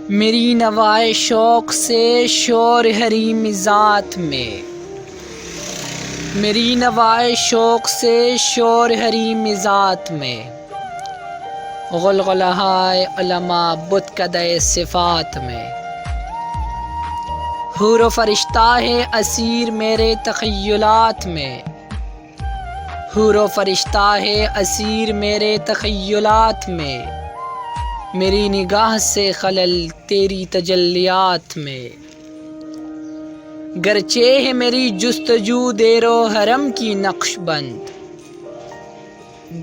میری نوائے شوق سے شور حریم ذات میں، میری نوائے شوق سے شور حریم ذات میں، غلغلہائے علماء بت کدے صفات میں، حور و فرشتہ ہے اسیر میرے تخیلات میں، حور و فرشتہ ہے اسیر میرے تخیلات میں، میری نگاہ سے خلل تیری تجلیات میں، گرچہ ہے میری جستجو دیر و حرم کی نقش بند،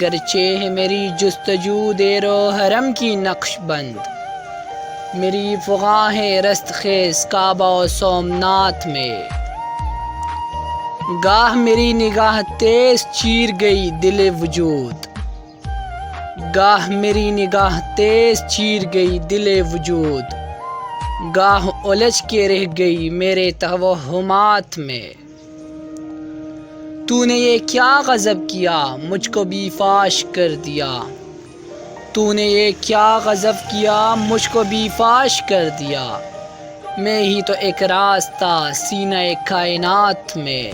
گرچہ ہے میری جستجو دیر و حرم کی نقش بند، میری فغاں ہے رست خیز کعبہ و سومنات میں، گاہ میری نگاہ تیز چیر گئی دل وجود، گاہ میری نگاہ تیز چیر گئی دل وجود، گاہ الجھ کے رہ گئی میرے توہمات میں، تو نے یہ کیا غضب کیا مجھ کو بھی فاش کر دیا، تو نے یہ کیا غضب کیا مجھ کو بھی فاش کر دیا، میں ہی تو ایک راز تھا سینہ کائنات میں۔